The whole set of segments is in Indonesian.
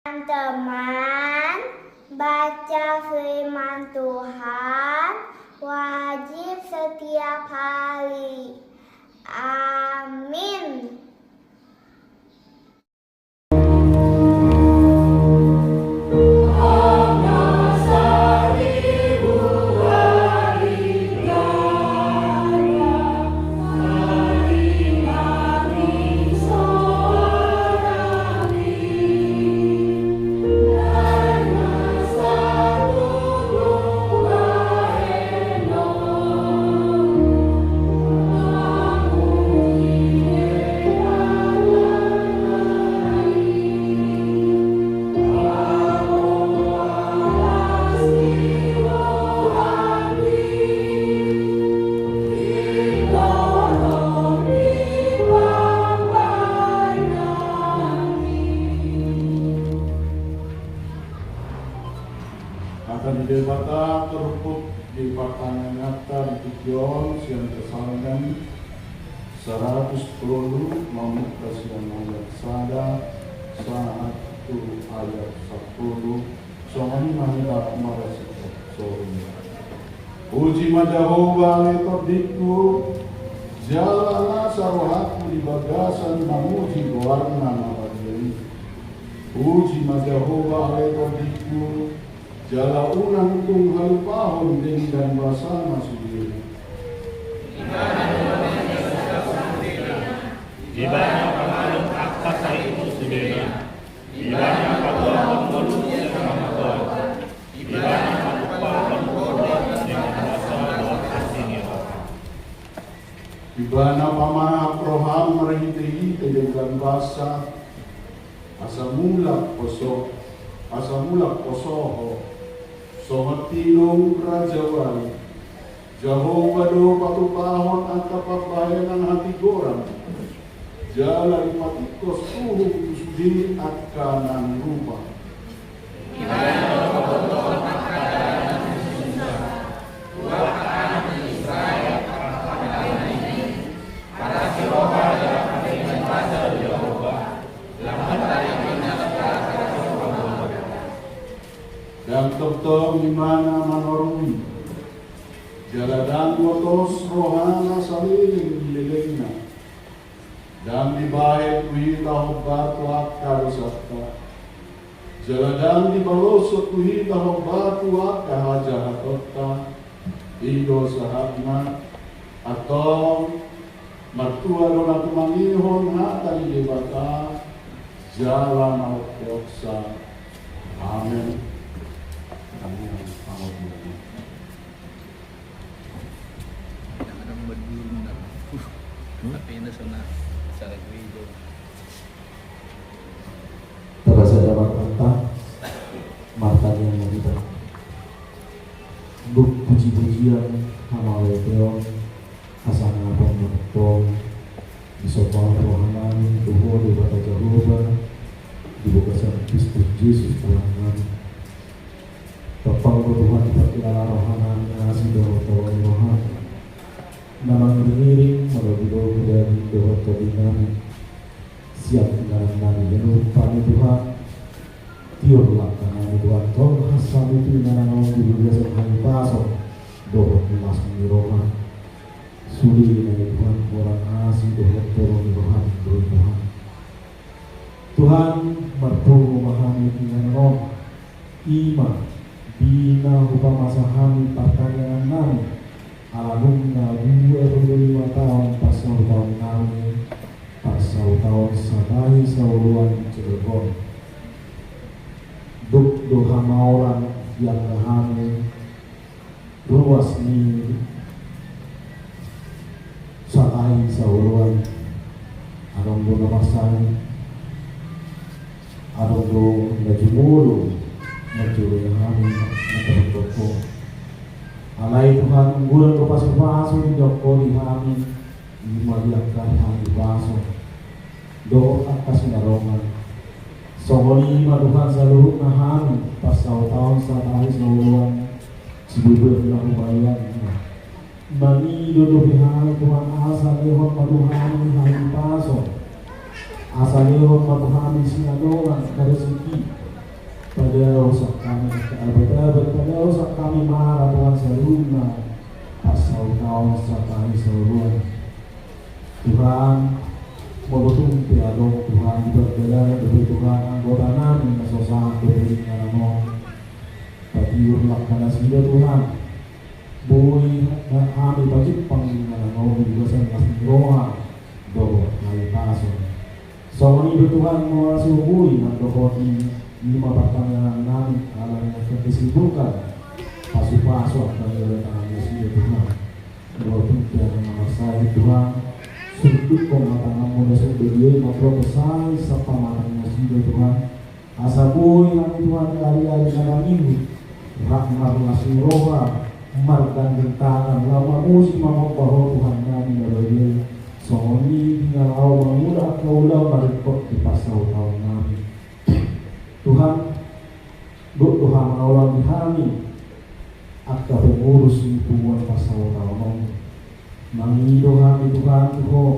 Teman-teman, baca firman Tuhan wajib setiap hari. Amin. Akan didebata teruput di pertanyaan nyata di tujuan yang kesalahan 110 memukas yang ayat sada saat itu ayat 10 soalnya mahita marasi soalnya uji Jehovah letodiku jalana sarwahaku di bagasan mamuji warna mabadiri uji Jehovah letodiku jala unang tung halupahon dengan basana sendiri. Ibanya pengalung akta sa itu sendiri. Ibanya pagawang mulutnya sama maton. Ibanya pagupang mulutnya dengan bahasa buat aslinya. Ibana pamana Abraham merihiti dengan bahasa asamulak posoho somatilong rajawali Jehovah do patupahon ang kapabayanan hati gorang jalan patikos tuhong sudin at kanan rupa dan tetap dimana manorumi jaladan watos rohana saliling dililingna dan dibaik kuhita hobbatu akka rusakta jaladan dibalosot kuhita hobbatu akka hajahatotta ido sahatna atau martua dona tumangihon hata dibata jalan al-Qiyoksa. Amin. Amin. Amin. Kadang berdiri na. Tapi na sana sa ragwido. Terasa dapat kata martanya yang kita buk puji-pujian hamawe teo asana pembertong disopal rohanan tuho di bata Jehovah dibukasan Kristus Yesus Tuhan kami Bapak Tuhan diperkiralah rohanan ngasih doa rohan nama mengiring melalui dari doa kami siap dengan nari jenuh kami Tuhan tiur laksana Tuhan tol hasam itu nana mau biasa kami pasok doa kelas rohan sudi dari Tuhan orang asih doa rohan Tuhan Tuhan mertu memahami dengan roh iman bina upama sahami pertanyaan nami alamungna 25 tahun pasal tahun nami pasal tahun sabai sauluan Cirebon duk doha mauran yang kami luas ni sabai sauluan adong doa masai adong doa najumulu mencuri kami mentertoko alai Tuhan unggulan ke pasu-pasu di doko di kami dimaliakan kami baso doa atas narongan sohoni Tuhan seluruh kami pas tahun saat hari seluruhan Sibuber bilang bayar Bani dodo pihak Tuhan asa lehon maduhani hari paso asa lehon maduhani sinadongan dari segi dosa kami pada dosa kami marah Tuhan seluna pasal kau sakai seluruh Tuhan Mobotung tiadong Tuhan bergelar demi Tuhan anggota nami nasosa beri namo patiur laksana sida Tuhan boy kami pajik panglima namo juga sangat roha do ngai paso so ini Tuhan mau subuhi mandokoti lima pertanyaan nami alam yang kesibukan pasu-pasu dan tangan sida Tuhan Mobotung tiadong nama saya Tuhan Sudut pematangan muda sebelum memprofesai serta matangnya sida Tuhan asabui kami Tuhan hari-hari malam minggu rahmat nasi roha mardan gentangan lama musim membawa Tuhan kami berdoa songoni tinggal awal muda kaulah marikot di pasau tahun kami Tuhan Tuhan awal di kami akan pengurus hubungan pasau tahun Mangido kami Tuhan Tuhan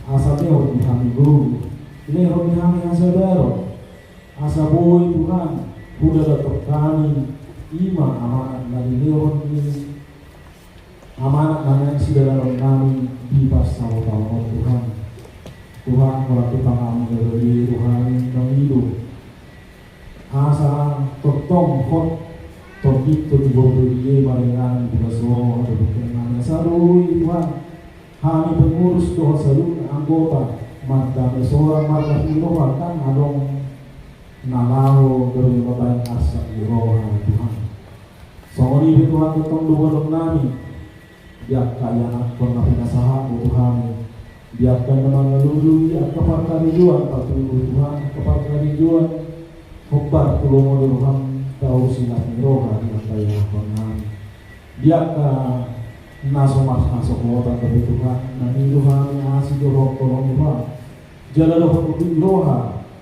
asabnya hobi kami guru ini hobi kami asabero asaboi Tuhan udah dapat kami ima amanat dari Leon ini amanat yang sudah dalam kami di pasal tahun Tuhan Tuhan melakukan kami dari Tuhan mangido asa totong hot topik beri barengan juga semua ada bukan sarui Tuhan kami pengurus doa seluruh anggota mata seorang mata iroha kan adong nalau dari bapak asa iroha Tuhan sorry Tuhan tentang doa nami biar kaya pernah penasahan Tuhan biarkan mengalului kepada kerijuan Tuhan kepada kerijuan hobar tulungan Tuhan tahu silat miroha dengan kaya pengen biarkan naso kota kebutuhan nani Tuhan asih roh tolong Tuhan jalan roha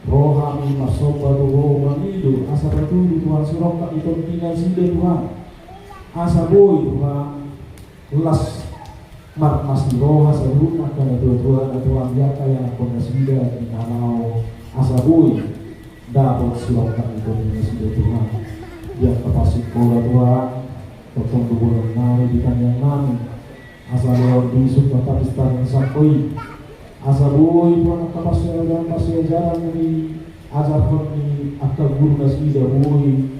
rohani masoba roha manido asa bertudu Tuhan siroka itu tinggal sida Tuhan asa boy Tuhan las mas roha seluruh akan Tuhan biarkan yang kona sida di kanau asa boy dapat siroka itu tinggal sida Tuhan biar kapasik kola Tuhan potong tubuh nari di kandang nami asal lewat bisuk tetap istana sakoi asal bui Tuhan kapasya jalan ini ajar kami akal guru nasida bui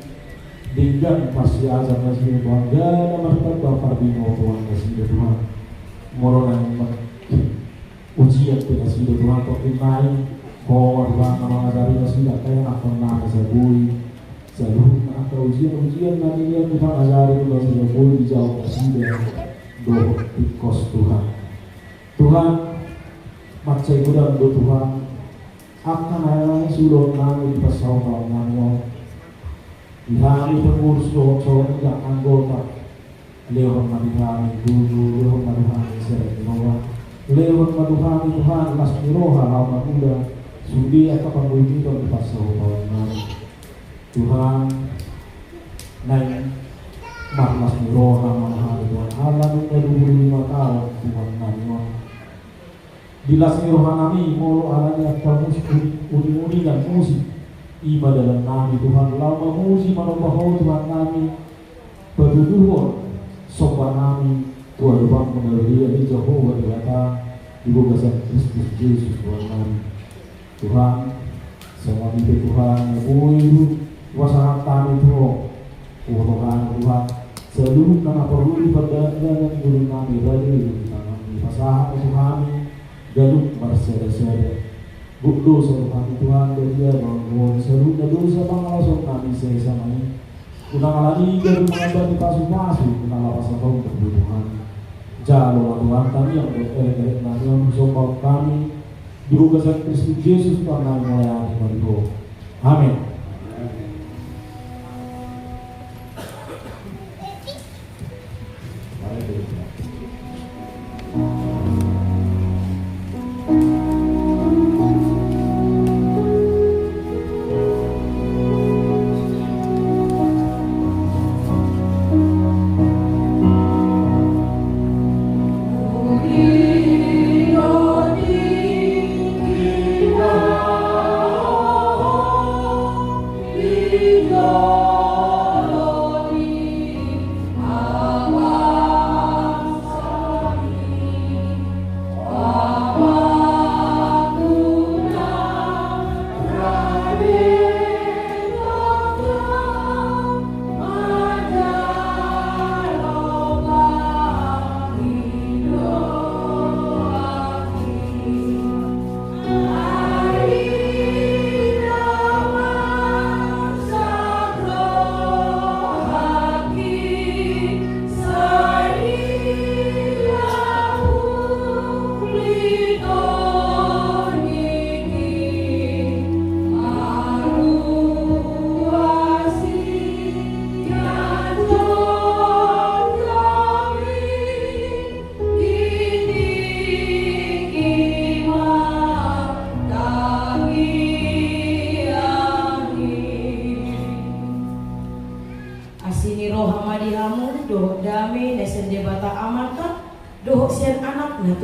dengan pasti ajar nasida Tuhan dan masyarakat bapak bino Tuhan nasida Tuhan moronan ujian ke nasida Tuhan tokinai kau Tuhan nama ngajari nasida kaya akan nama sabui selalu atau ujian nantinya Tuhan ajari Tuhan sudah boleh dijawab presiden doa tikos Tuhan macai gudang do Tuhan akan ayahnya sudah nanti di pasal tahun di hari pengurus doa tidak anggota lewat madhani guru lewat madhani seremonial lewat madhani Tuhan las miroha lama muda sudi atau pembuji di pasal tahun Tuhan naik marmas miroha mahal Tuhan Allah nunggu 25 tahun Tuhan nanya dilas miroha nami molo alanya kamu uni dan musik ibadah dalam nami Tuhan lama musik manobaho Tuhan nami berduduhan sopan nami Tuhan Tuhan menelia di Jehovah berkata ibu besar Kristus Yesus Tuhan nami Tuhan semua di Tuhan ibu wasahat kami Tuhan seluruh nama perlu diperdagangkan guru kami dari kami pasahat itu kami galuk berseda-seda bukdo seluruh kami Tuhan dari dia bangun seluruh dosa pangalasan kami saya ini unang alani dari mengabadi pasu-pasu unang lapasan kau kebutuhan jalur Tuhan kami yang berkelek nami yang bersopal kami di Bukasat Kristus Yesus Tuhan kami melayani kami amin.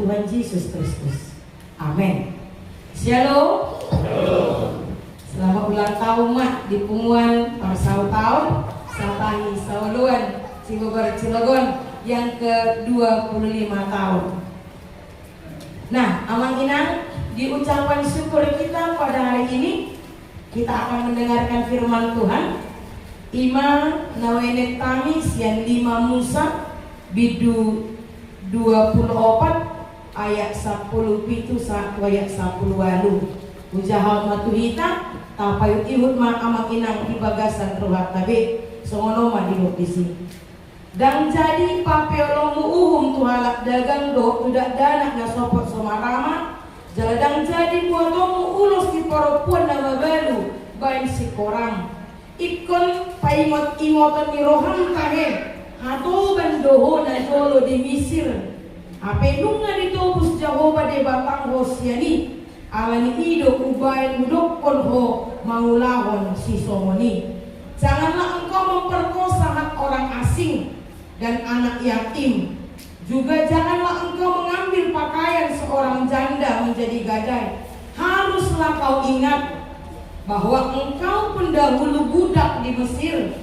Tuhan Yesus Kristus. Amin. Shalom. Selamat ulang tahun mak di punguan pasal tahun Satahi Sauluan Cilegon yang ke-25 tahun. Nah, Amang Inang, di ucapan syukur kita pada hari ini kita akan mendengarkan firman Tuhan. Ima nawenet tamis yang 5 Musa bidu 24 ayat 10 pitu satu ayat 10 walu ujahal matuhita tapayu ihut ma Amang Inang di bagasan ruhat tabe songono ma di sini. Dan jadi papeolomu uhum tuhalak dagang do udah danak na sopot somarama jaladang jadi buatomu ulos di poropuan na babalu bain si korang ikon paimot imotan ni roham kahe atau bandoho na jolo di Mesir. Apelunga ditobus Jehovah de batang Hosiani alani ido ubain mudokon ho maulahon si somoni. Janganlah engkau memperkosa hak orang asing dan anak yatim. Juga janganlah engkau mengambil pakaian seorang janda menjadi gadai. Haruslah kau ingat bahwa engkau pendahulu budak di Mesir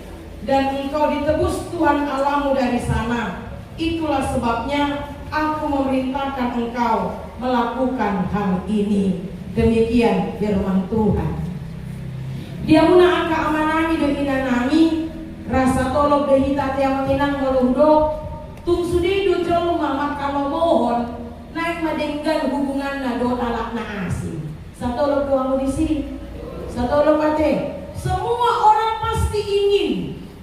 dan engkau ditebus Tuhan Allahmu dari sana. Itulah sebabnya aku memerintahkan engkau melakukan hal ini. Demikian firman Tuhan. Dia muna angka amanami do inanami rasa tolong dehi tate amanginang melundo tung sudi do jolo mama kalau mohon naik madenggan hubungan na do alak na asing. Satolog doang di sini. Satolog ate. Semua orang pasti ingin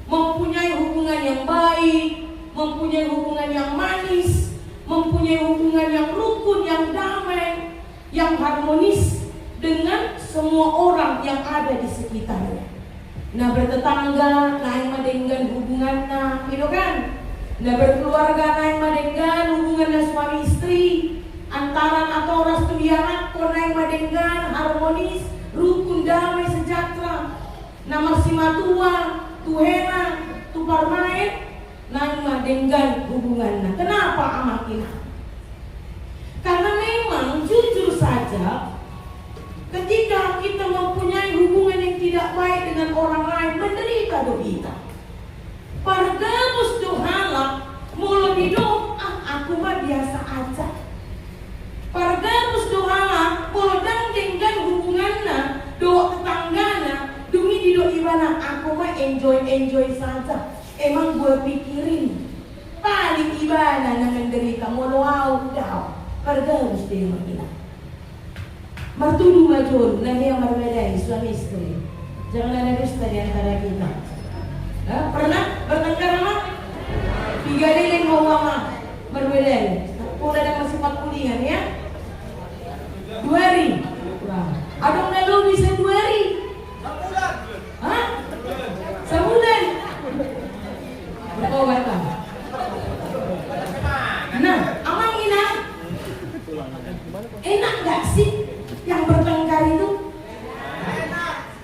mempunyai hubungan yang baik, mempunyai hubungan yang manis, mempunyai hubungan yang rukun, yang damai, yang harmonis dengan semua orang yang ada di sekitarnya. Nah bertetangga, naik madenggan hubungannya, gitu kan? Nah berkeluarga, naik madenggan hubungannya suami istri, antaran atau ras tulianak, naik madenggan harmonis, rukun, damai, sejahtera. Nah marsima tua, tuhena, tuparmain, naik madenggan hubungannya. Kenapa Amang Inang? Karena memang jujur saja ketika kita mempunyai hubungan yang tidak baik dengan orang lain, menderita do kita. Pargamus dohalak mulut hidup, aku mah biasa aja. Pargamus dohalak mulut denggan hubungannya, do tetanggana, dumi dido ibana, aku mah enjoy saja. Emang gue pikirin paling ibana na menderita molowau daw pargamus di rumah kita. Martudu major na niya marbedai suami istri. Jangan ada dusta di antara kita. Pernah bertengkar mah? 3 liling mawama berbedai. Udah ada masih 40-an ya? 2 hari. Adong na lo bisa 2 hari. Hah? Sebulan. Bertobatlah. Nah, Amang Inang, enak gak sih yang bertengkar itu?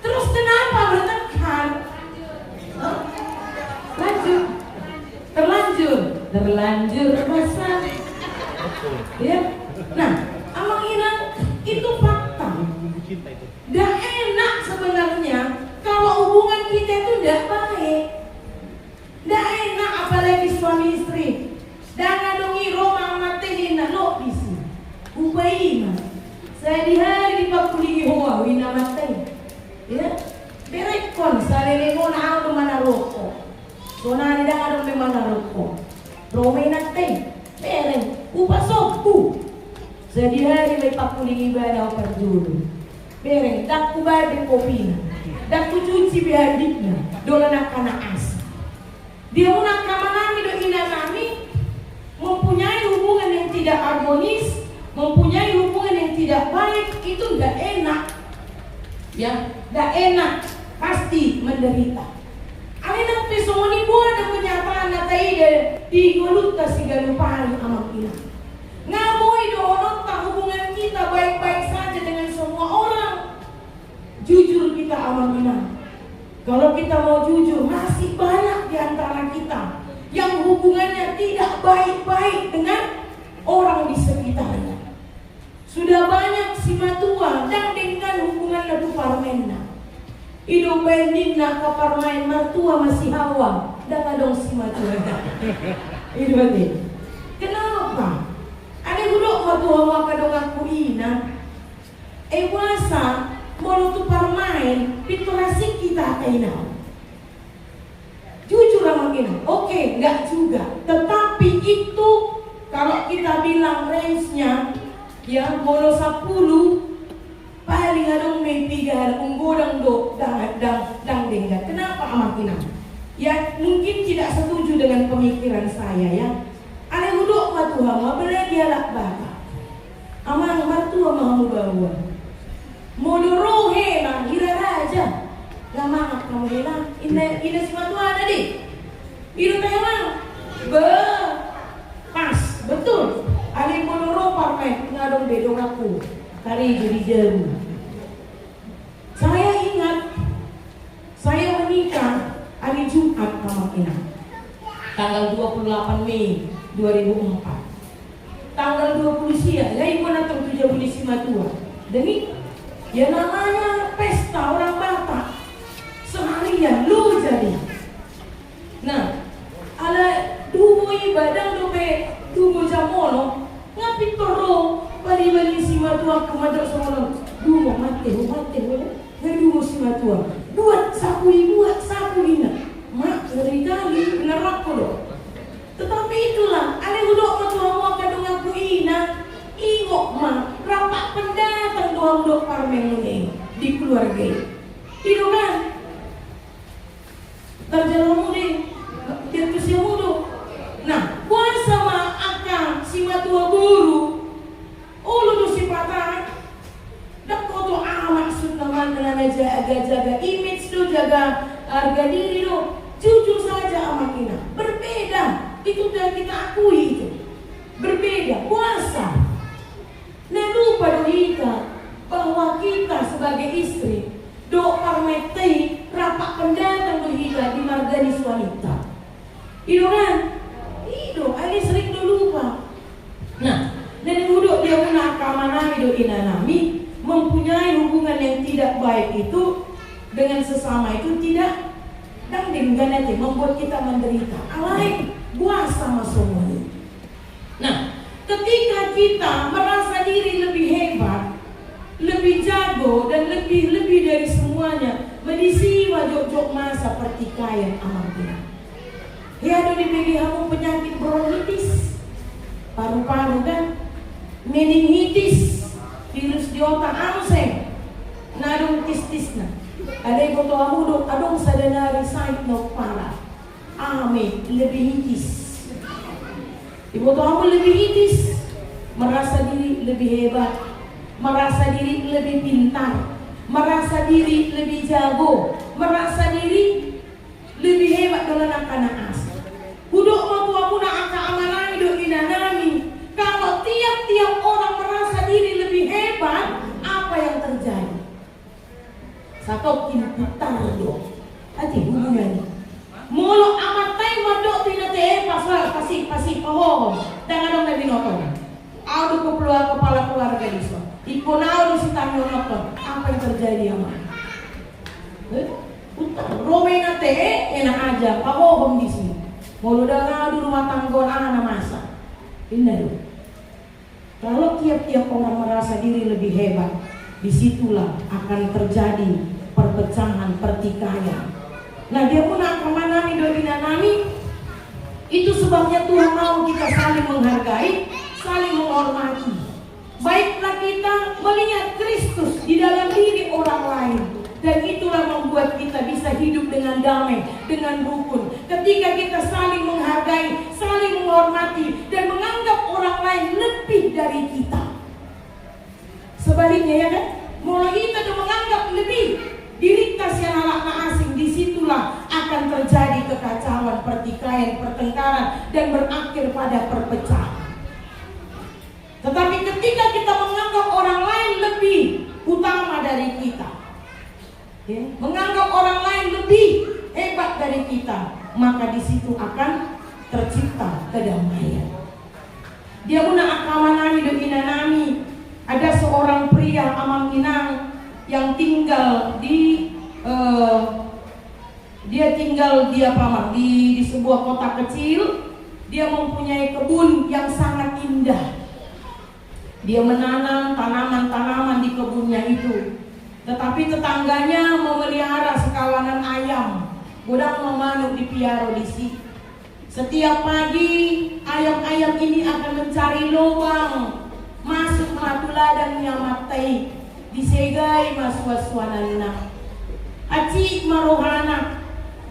Terus kenapa bertengkar? Terlanjur masa. Ya. Nah, Amang Inang itu fakta. Dah enak sebenarnya kalau hubungan tidak baik. Tidak enak apalagi suami istri. Dan adongi Roma matehin na lo bisi. Upaima. Saya di hari dipakuli hoa wina matay. Ya. Berekon sa lelemo na ako manaroko. So na nila nga nung may manaroko. Roma natay. Bereng. Upasok ku. Sa di hari may pakuli iba na perjulo. Bereng. Dak ku babi kopina. Dak ku cuci bihadiknya. Dola na kanaas. Dia muna kamanami do ina kami. Mempunyai hubungan yang tidak harmonis, mempunyai hubungan yang tidak baik, itu tidak enak. Ya, tidak enak, pasti menderita. Alina pesoni buat ada kenyataan natai di golut kasih galupari amak ina. Ngamoi do tak hubungan kita baik-baik saja dengan semua orang. Jujur kita amak ina. Kalau kita mau jujur, masih banyak di antara kita yang hubungannya tidak baik-baik dengan orang di sekitarnya. Sudah banyak si matua dan dengan hubungan lebu parmenna. Hidup banding nak parmain matua masih hawa dan adong si matua. Itu betul. Kenapa? Ada gudok matua maka dong aku ina. Puasa mau tu parmain piturasi kita kainau. Jujur sama kita, oke, enggak juga. Tetapi itu kalau kita bilang range-nya ya mono 10 paling adong may 3 unggodang do dang dengga. Kenapa amatina? Ya mungkin tidak setuju dengan pemikiran saya ya. Ada udok matuha ma bela dia lak baka. Amang martua mahamu bawa. Mono rohe na hira raja. Lama kamu hilang, ina si matua ada di. Biru tayang pas betul. Ali monoro parmen ngadong bedong aku. Kari jadi jeru. Saya ingat, saya menikah hari Jumat sama Ina. Tanggal 28 Mei 2004. Tanggal 20 siang, ya ibu natang 70 si matua. Demi ya namanya pesta orang Batak. Seharian lu jadi. Nah, ala dumo ibadang dobe dumo jamono ngapi toro bali si matua kemadok sono dumo mate ngai dumo si matua buat sapu ina mak dari kali neraka do. Tetapi itulah ale udok matua mo kadung aku ina ingok ma rapak pendatang doang dok parmen ini di keluarga. Itu kan terjalamu deh, dia kesiamu do. Nah, puasa ma akan si matua guru, ulu do si patah. Dak koto amat sunaman dengan jaga image do, jaga harga diri do. Jujur saja amat kita, berbeda. Itu yang kita akui itu, berbeda. Puasa. Nah lupa do kita bahwa kita sebagai istri do parmetei rapak pendatang do hida di marganis wanita. Itu kan? Itu, ini sering do lupa. Nah, dan duduk dia guna kamanami do inanami mempunyai hubungan yang tidak baik itu dengan sesama itu tidak dan dengan itu membuat kita menderita. Alai buah sama semuanya. Nah, ketika kita merasa diri lebih hebat, lebih jago dan lebih dari semuanya, medisi wajok masa pertikaian amal kita. Ya ada di kamu penyakit bronkitis, paru-paru kan, meningitis, virus di otak amseng, nadung tistisna. Ada yang foto amudo, adong sadanari sakit no parah, ame lebih hitis. Ibu kamu lebih hitis, merasa diri lebih hebat, merasa diri lebih pintar, merasa diri lebih jago, merasa diri lebih hebat dalam anak-anak asal. Huduk matuamu na angka amanami do inanami. Kalau tiap-tiap orang merasa diri lebih hebat, apa yang terjadi? Sakau kinputar do. Ati hubungannya. Molo amat tay madok tinate pasal pasi pahoho. Dengan dong nabi nonton. Audu kepala keluarga diso. Iko na audu si tanyo nonton. Apa yang terjadi amat? Putar Romena teh enak aja, pahohom di sini. Mau udah ngadu rumah tangga anak masa. Indah loh. Kalau tiap-tiap orang merasa diri lebih hebat, disitulah akan terjadi perpecahan, pertikaian. Nah, dia pun akan manami domina nami. Itu sebabnya Tuhan mau kita saling menghargai, saling menghormati. Baiklah kita melihat Kristus di dalam diri orang lain. Dan itulah membuat kita bisa hidup dengan damai, dengan rukun. Ketika kita saling menghargai, saling menghormati, dan menganggap orang lain lebih dari kita. Sebaliknya ya kan, mulai kita menganggap lebih diri kasihan anak asing, disitulah akan terjadi kekacauan, pertikaian, pertengkaran, dan berakhir pada perpecahan. Tetapi ketika kita menganggap orang lain lebih utama dari kita, ya, menganggap orang lain lebih hebat dari kita, maka di situ akan tercipta kedamaian. Dia muna akamanami domina nami. Ada seorang pria Amang Minang yang tinggal di di sebuah kota kecil. Dia mempunyai kebun yang sangat indah. Dia menanam tanaman-tanaman di kebunnya itu. Tetapi tetangganya memelihara sekawanan ayam. Budang memanuk dipiara di sini. Setiap pagi ayam-ayam ini akan mencari lubang masuk matula dan nyamatai. Disegai maswa-swanana. Aci marohana.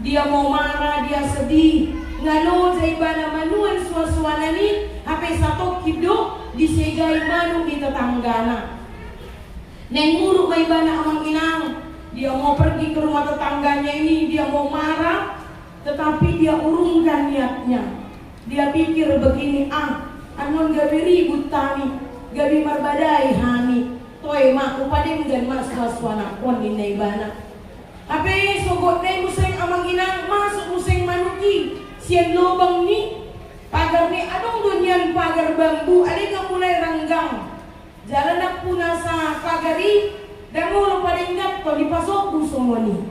Dia mau marah, dia sedih. Ngalo jaibana manuan suaswanani. Hape satu kibdo disegai manu di tetanggana. Neng muruk maibana Amang Inang. Dia mau pergi ke rumah tetangganya ini, dia mau marah, tetapi dia urungkan niatnya. Dia pikir begini, anon gabi ribut tani, gabi marbadai hani, toy mak upadeng gan mas waswana pon di naibana. Tapi sogot nai museng Amang Inang masuk museng manuki, sian lobang ni, pagar ni adong dunyan pagar bambu, ada yang mulai renggang. Jalan nak punasa pagari, dan mulu pada ingat kau dipasok semua ni.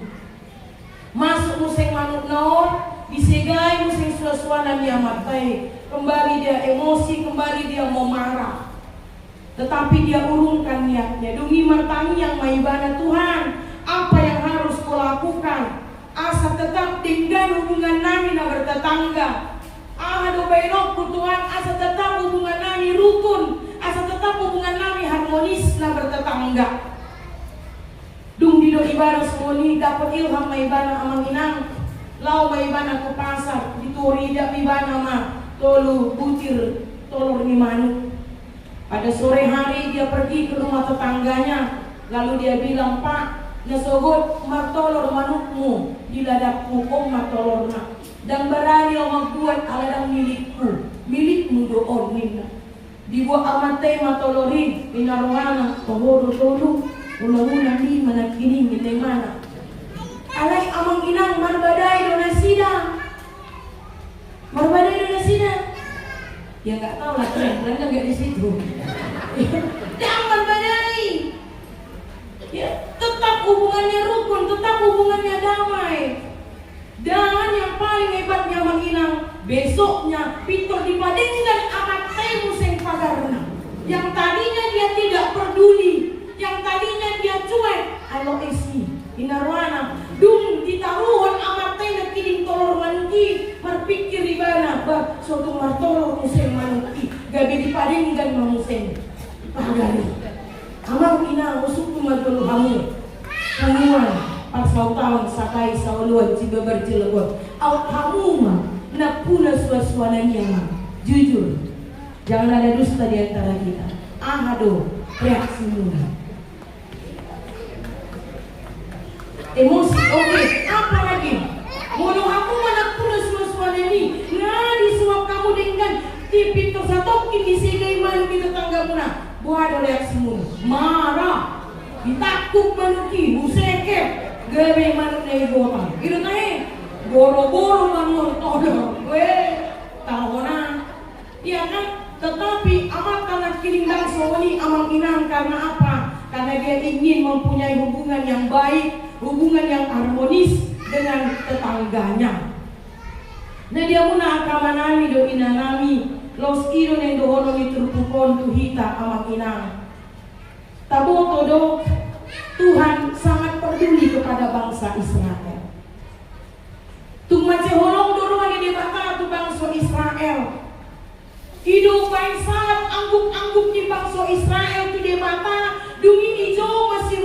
Masuk museng manuk naon, disegai museng suasana dia matai. Kembali dia emosi, kembali dia mau marah. Tetapi dia urungkan niatnya. Demi martani yang maibana Tuhan, apa yang harus kau lakukan? Asa tetap dengan hubungan nami na bertetangga. Do bainokku Tuhan, asa tetap hubungan nami rukun, asa tetap hubungan nami harmonis na bertetangga. Dung di do ibana semoni dapat ilham maibana Amang Inang. Lau maibana ke pasar, dituri dak ibana mah tolu butir tolor ni manuk. Pada sore hari dia pergi ke rumah tetangganya, lalu dia bilang, "Pak, nasogot martolor manukmu di ladakku martolorna. Dan berani magbuat aladang milikmu doon nina. Dibuat amatay matolorin, pinaruana, pahodo tolu, ulang-ulang di managkining minay mana. Alay Amang Inang marbadai donasida. Marbadai donasida. Ya nggak tahu lah, keren nggak di situ. Jangan marbadai. Ya, tetap hubungannya rukun, tetap hubungannya damai. Dan yang paling hebatnya Amang Inang, besoknya Pitor dipadingkan amat museng pagarna. Yang tadinya dia tidak peduli, yang tadinya dia cuek, alo esi inarwana, dung ditaruhan amat na kining tolor manuki, berpikir di mana, bah suatu martolor museng manuki, gabi dipadingkan museng pagari. Amang Inang usuk tumadulu hamil, kamuan. Pas tahun sakai sauluan cibeber Cilegon, out kamu mah nak puna suasana-suananya mah jujur, jangan ada dusta di antara kita. Aduh, reaksi muna. Emosi, oke. Apa lagi? Mono aku mah nak puna suasana ini. Nah, disuap kamu dengan tipik tersatokin disegai malu di tetangga muna. Buat ada reaksi muna. Marah, ditakut manuki, museke. Gawe manuk na ibota. Ito na boro-boro manuk tolong. Tahu na. Iya kan? Tetapi amat karena kiring langsung ini Amang Inang karena apa? Karena dia ingin mempunyai hubungan yang baik, hubungan yang harmonis dengan tetangganya. Nah dia muna akamanami do inanami los iro nendo hono miturpukon tuhita amakinang. Tabo todo Tuhan sangat peduli kepada bangsa Israel. Tung mace holong dorongan di bata tu bangsa Israel. Hidup baik sangat angguk-angguk di bangsa Israel tu di bata. Dumini jo masih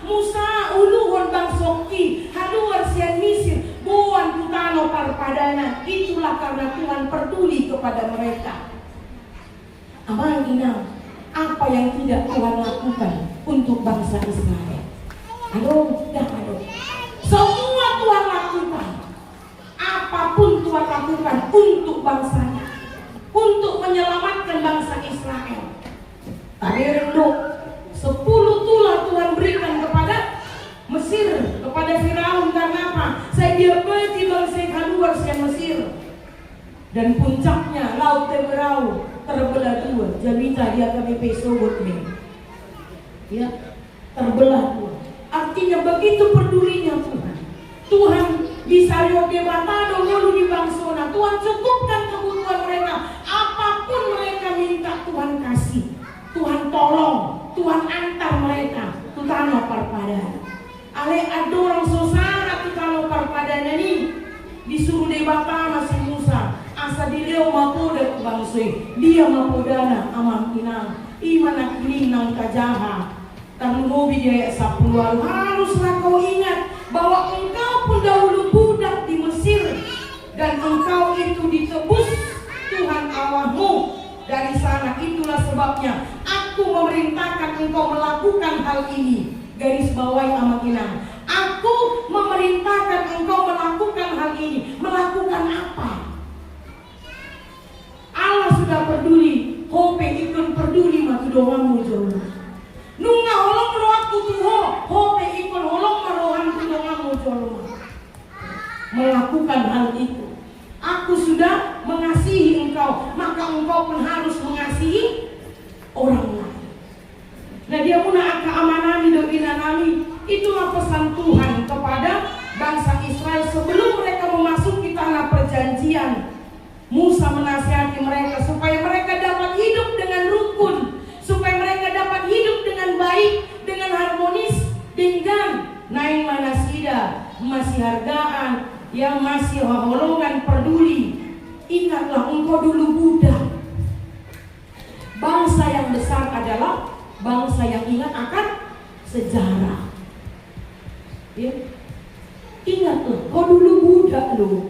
Musa uluhon bangsa ki haluar sian misir buan tutano parpadana. Itulah karena Tuhan peduli kepada mereka. Amal inang, apa yang tidak Tuhan lakukan untuk bangsa Israel? Aduh. Semua Tuhan lakukan. Apapun Tuhan lakukan untuk bangsanya, untuk menyelamatkan bangsa Israel. Tadi renduk 10 tulah Tuhan berikan kepada Mesir, kepada Firaun. Karena apa? Saya dia beti bangsa keluar dari Mesir. Dan puncaknya laut Teberau terbelah dua. Jamita dia kami pesawat nih. Ya, terbelah dua. Artinya begitu pedulinya Tuhan. Tuhan bisa rio debatado lalu di bangsona. Tuhan cukupkan kebutuhan mereka. Apapun mereka minta Tuhan kasih. Tuhan tolong. Tuhan antar mereka. Tutano parpadana. Ale ada orang sosara tutano parpadana nih. Disuruh debata masih Musa. Asa dileo mapoda bangsoi. Dia mapodana amam inang. Imana kini nang kajaha. Tanunobi dia 10 haruslah kau ingat bahwa engkau pun dahulu budak di Mesir dan engkau itu ditebus Tuhan Allahmu dari sana. Itulah sebabnya aku memerintahkan engkau melakukan hal ini. Garis bawahi amakinang. Aku memerintahkan engkau melakukan hal ini. Melakukan apa? Allah sudah peduli. Hope ikut peduli matu doamu jauh. Nunga holong rohku tuho, hope ikon holong marohan tudongamu joloma. Melakukan hal itu. Aku sudah mengasihi engkau, maka engkau pun harus mengasihi orang lain. Nah dia muna aka amanami do inanami. Itulah pesan Tuhan kepada bangsa Israel sebelum mereka memasuki tanah perjanjian. Musa menasihati mereka supaya mereka dapat hidup dengan rukun, supaya mereka dapat hidup dengan baik, dengan harmonis, dengan naik manasida, masih hargaan, yang masih holongan peduli. Ingatlah engkau dulu budak. Bangsa yang besar adalah bangsa yang ingat akan sejarah. Ya. Ingatlah, kau dulu budak loh.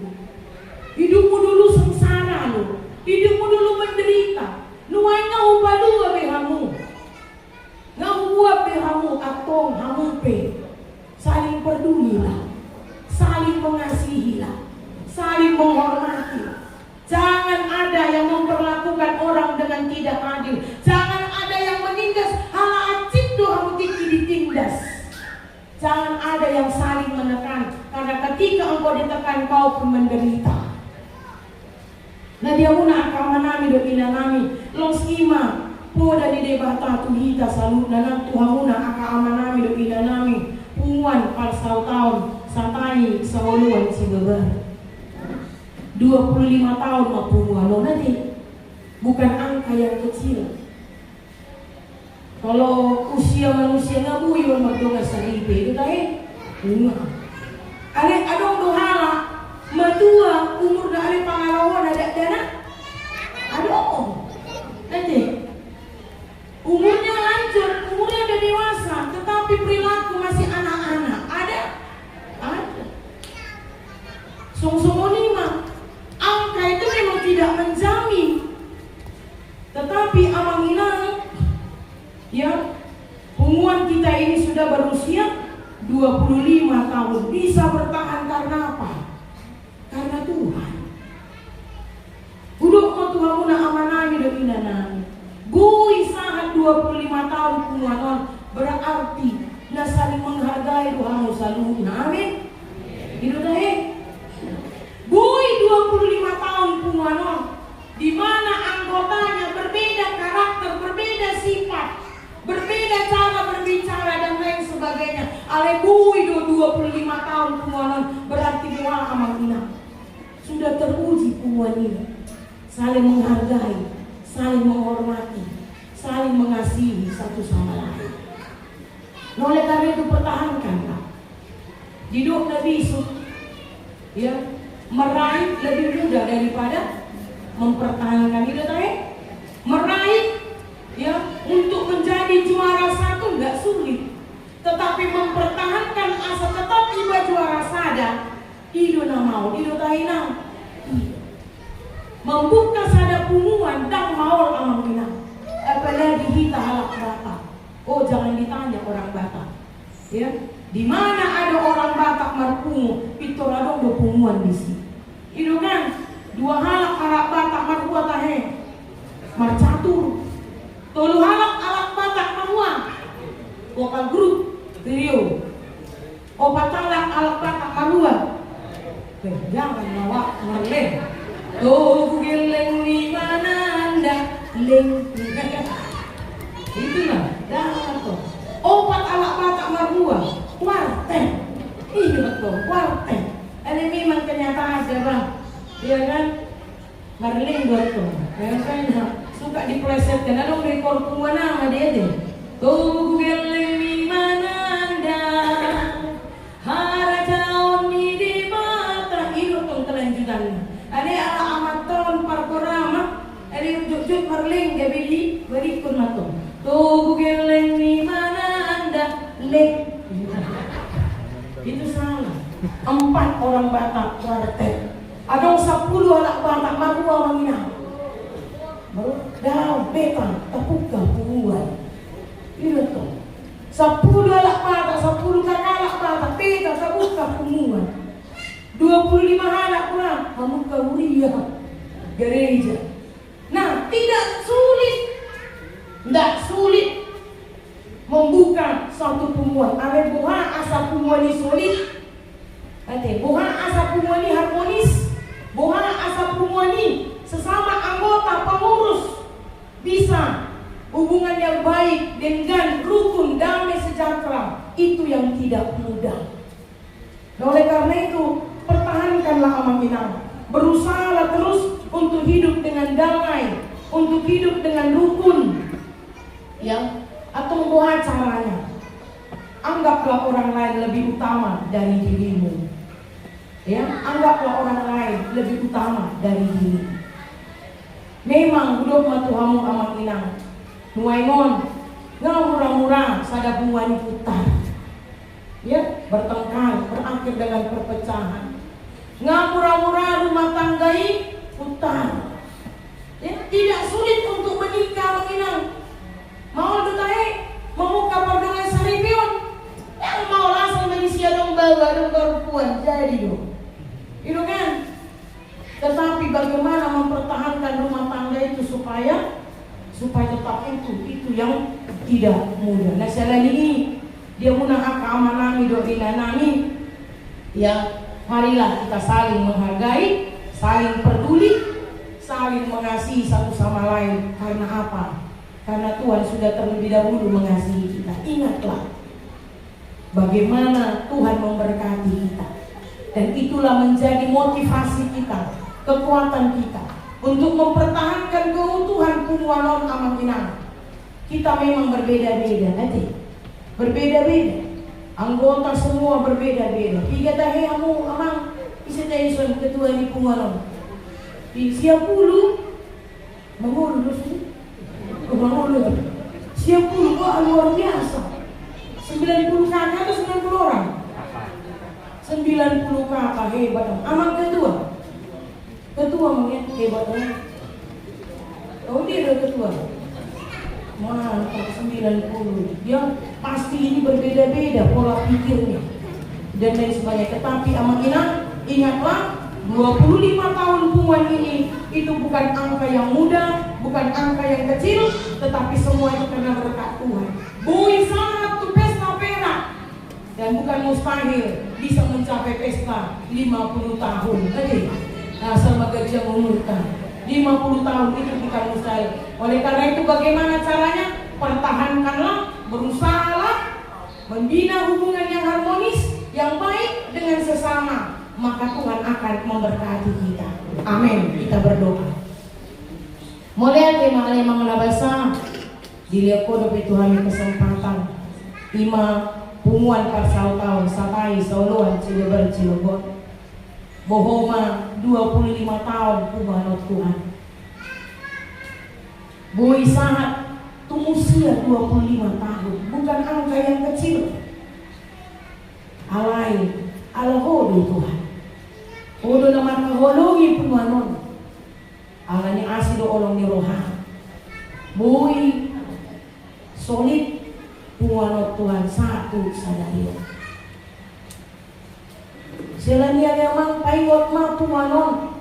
Hidupmu dulu sengsara loh. Hidupmu dulu menderita. Nuai ngau balua behamu. Ngau buat behamu atong hamu pe. Saling pedulilah. Saling mengasihilah. Saling menghormati. Jangan ada yang memperlakukan orang dengan tidak adil. Jangan ada yang menindas hala acip doa tiki ditindas. Jangan ada yang saling menekan. Karena ketika engkau ditekan kau pun menderita. Nah dia muna akamanami do inanami los ima poda di debata tuhita salut nanang tuhamuna akamanami do inanami punguan par tahun satai sawoluan sibeber 25 tahun mapunguan lo nanti bukan angka yang kecil. Kalau usia manusia ngabui bermadonga saribe itu tahe ale adong dohala matua umur dah ada pengalaman ada dana aduh nanti umurnya lanjut, umurnya udah dewasa tetapi perilaku masih anak-anak ada song-songonima angka itu memang tidak menjamin tetapi amanginang ya punguan kita ini sudah berusia 25 tahun bisa bertahan karena apa? Karena Tuhan. Budok mo Tuhan muna amanami do inanami. Gui sahat 25 tahun punguanon berarti na saling menghargai Tuhan mo saluhin. Amin. Itu deh. Gui 25 tahun punguanon di mana anggotanya berbeda karakter, berbeda sifat, berbeda cara berbicara dan lain sebagainya. Ale bui do 25 tahun punguanon anak inang. Sudah teruji punguan ini. Saling menghargai, saling menghormati, saling mengasihi satu sama lain. Nah, oleh karena itu pertahankanlah. Hidup Nabi Yusuf, ya, meraih lebih mudah daripada mempertahankan hidup tadi. Meraih, ya, untuk menjadi juara satu nggak sulit, tetapi mempertahankan asa tetap tiba juara sada, itu mau, itu tahinang. Membuka sada punguan dan maul amang minang. Apalagi kita halak Batak. Oh, jangan ditanya orang Batak. Ya, di mana ada orang Batak marpungu, itu radong do punguan di sini. Itu kan dua halak Batak marpua tahe. Marcatur. Tolu halak Batak marpua. Vokal grup trio. Opat halak Batak marpua. Jangan lawak marleh. Tuh geleng di mana anda leng. Itulah dah tuh. Opat alat Batak marhua kuartet. Iya betul kuartet. Ini memang kenyataan aja bang. Iya kan? Marling betul. Ya kan suka diplesetkan. Ada rekor punguan nama dia deh. Tuh geleng di mana anda harajau di mata. Itu tuh kelanjutannya. Ada ala amaton parkorama, ada juk marling gabili berikut maton. Tuh geleng di mana anda lek? Itu salah. 4 orang Batak kuartet. Ada 10 anak Batak marua manginang. Baru dah beta tapuka punguan. Itu tuh. 10 anak Batak, 10 kakak anak Batak beta tapuka punguan. 25 anak pulang Hamuka Uriah gereja. Nah, tidak sulit membuka satu punguan. Ada buha asa punguan ini solid. Ada buha asa punguan ini harmonis. Buha asa punguan ini sesama anggota pengurus bisa hubungan yang baik dengan rukun damai sejahtera. Itu yang tidak mudah. Nah, oleh karena itu pertahankanlah amang minang. Berusahalah terus untuk hidup dengan damai, untuk hidup dengan rukun. Ya, atau buat caranya. Anggaplah orang lain lebih utama dari dirimu. Ya, anggaplah orang lain lebih utama dari dirimu. Memang hidup matuhamu amang minang. Nuaingon, ngamurah-murah sada bunga putar. Ya, bertengkar, berakhir dengan perpecahan. Ngamurah-murah rumah tanggai putar. Ya, tidak sulit untuk menikah menginang. Mau dutahe memuka perdongan saripion. Yang mau langsung manusia dong bawa dong perempuan jadi dong. Itu kan. Tetapi bagaimana mempertahankan rumah tangga itu supaya tetap itu yang tidak mudah. Nah, selain ini dia munah keamanan hidup nami. Ya, marilah kita saling menghargai, saling peduli, saling mengasihi satu sama lain. Karena apa? Karena Tuhan sudah terlebih dahulu mengasihi kita. Ingatlah bagaimana Tuhan memberkati kita. Dan itulah menjadi motivasi kita, kekuatan kita untuk mempertahankan keutuhan punguanon amang inang. Kita memang berbeda-beda nanti. Berbeda-beda. Anggota semua berbeda-beda. Tiga tahe amu amang bisa tahe son ketua di punguanon. Siap puluh mengurus mengurus. Siap puluh kok luar biasa. 90 kakak atau 90 orang? 90 kakak hebat. Amang ketua mungkin hebatnya. Oh dia ada ketua. Mantap 90. Dia pasti ini berbeda-beda pola pikirnya dan lain sebagainya. Tetapi amang ingatlah 25 tahun punguan ini itu bukan angka yang muda, bukan angka yang kecil, tetapi semua itu karena berkat Tuhan. Bui satu pesta perak dan bukan mustahil bisa mencapai pesta 50 tahun. Oke. Nah, sama gajah mengumurkan 50 tahun itu bukan mustahil. Oleh karena itu bagaimana caranya? Pertahankanlah, berusahalah membina hubungan yang harmonis, yang baik dengan sesama, maka Tuhan akan akan memberkati kita. Amin. Kita berdoa. Mulai tema memang nabasa dilihat kodo Tuhan kesempatan ima punguan parsau tahun satai sauluan Cilebar Cilegon bohoma 25 tahun pumanot Tuhan bui saat usia 25 tahun bukan angka yang kecil alai alhodo Tuhan hodo nama kahologi pumanon alani asido olong ni roha bui solid puanot Tuhan satu sadario selain yang memang paingot ma puanon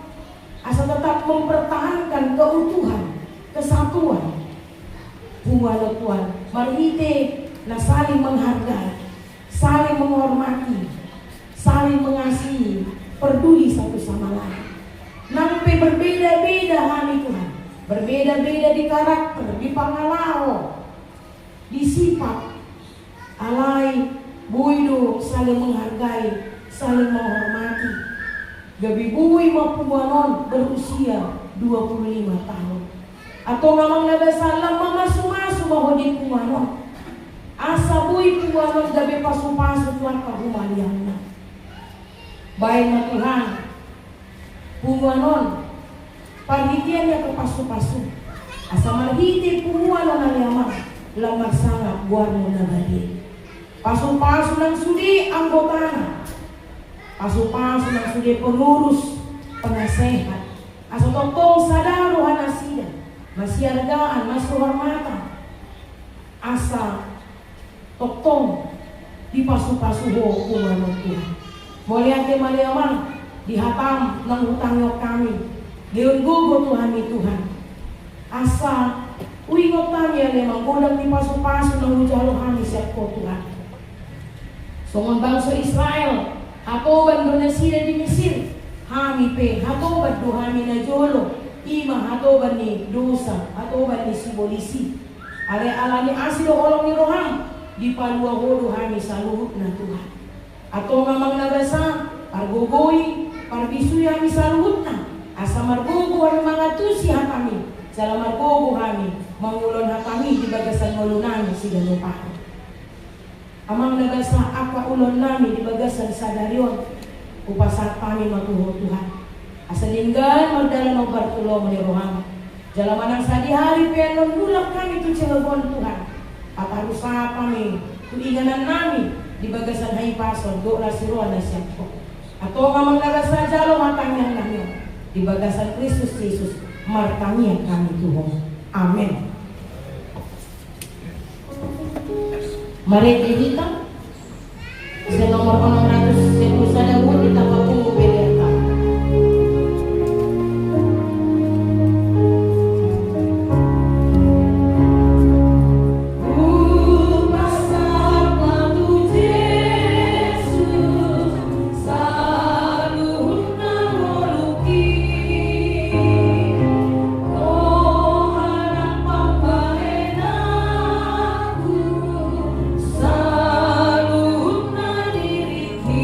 asal tetap mempertahankan keutuhan kesatuan puanot Tuhan marite na saling menghargai saling menghormati saling mengasihi peduli satu sama lain nampai berbeda-beda hari Tuhan berbeda-beda di karakter di pangalaho di sifat alai buido saling menghargai saling menghormati gabi bui mapuanon berusia 25 tahun atau ngamang nabasa lama masu-masu mahodi puanon asa bui puanon gabi pasu-pasu tuan kahumaliana baik Tuhan puanon parhitiannya ke pasu-pasu asa marhiti puanon aliamang lamar sangat buat nabadi pasu-pasu nang sudi anggotana pasu-pasu nang sudi pengurus penasehat asa totong sadaro hanasida masiargaan masuhormatan asa totong di pasu-pasu ho kumanon Tuhan moliate maliamang dihatam nang hutangyo kami leon gugo Tuhan ni Tuhan asa uingot kami yang memang godang di pasu-pasu nang ujalo kami siap ko Tuhan songon bangsa Israel hatoban donasida di Mesir kami pe hatoban do kami na jolo ima hatoban ni dosa hatoban ni simbolisi ale alani asido olong ni roham di palua hodo kami saluhut na Tuhan atau mamang nabasa argogoi parbisu yang misaluhutna asa margogo ang mga tusi kami salam margogo kami mangulon kami di bagasan ngulunami si ganupahan amang nabasa apa ulon nami di bagasan sadarion upasat kami matuho Tuhan asa linggan magdala ng Bartolo maniroham jalaman ang sadihari penon mulak kami tu Cilegon Tuhan atarusa kami tuinganan nami di bagasan haipason do rasiruan na siya po ato nga magnagasa jalo matangyan namin di bagasan Kristus Jesus martangyan kami Tuhan amen. Mari kita sa nomor 600 sa dawon kita papumubeleta Saluhna diriku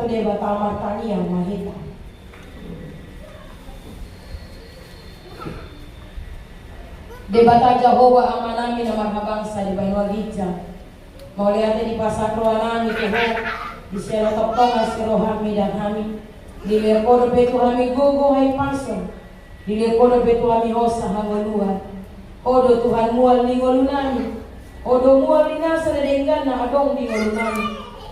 to deba tamar tania mahita. Debata Jehovah amanami na marhabangsa di Banua Gija. Mauliate di pasar rohanami Tuho. Di selo toptonga si rohami dan hami. Di lekono betu hami gogo hai paso. Di lekono betu hami hosa hangaluar. Odo Tuhan mual ningolunami. Odo mual linasa na denggana adong ningolunami.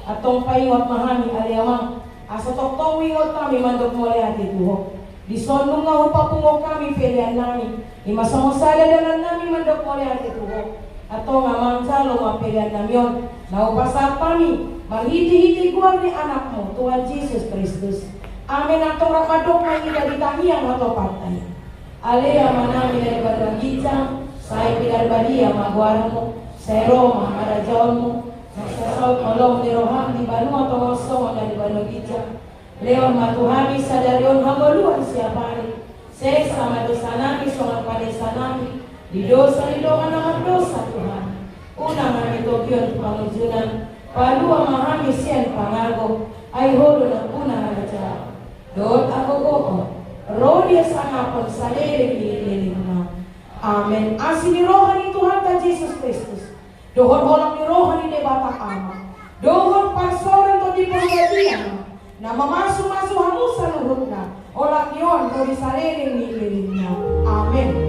Atong paiwat mahami aliamang. Asa toptong wingot kami mandok mauliate Tuho. Di sonong nga upapungo kami pilihan namin. Imasamosada dalam namin mandok mauliate Tuho. Ato nga mangsalo mapilihan namin. Naupasat kami. Manghiti-hiti kuwag ni anak mo, Tuhan Jesus Kristus. Amin atong rakadok na inaditahiyang ato patay. Alea manami dari badang gijang, saya pinarbadia magwara mo, sa Roma, arajaon mo, nagsasaw molong ni Roham di Banua Tomoso na di Banua gijang. Leon matuhami sa darion hangoluan siya pari. Sesa madosanami songan padesanami. Di dosa naman dosa Tuhan. Una manitokyon pangujunan. Padua mahami siyan pangago. Ay hodo na una halaja. Doon ako ko. Rodia sa hapon sa liling na. Amen. Asin ni rohan ni Tuhan ta Jesus Kristus. Dohon holang ni rohan ni Debata Ama. Dohon pansoran to di pagbabiyan. Na mamasu-masu hamu sa luhut na. Olak yon to di sa liling na. Amen.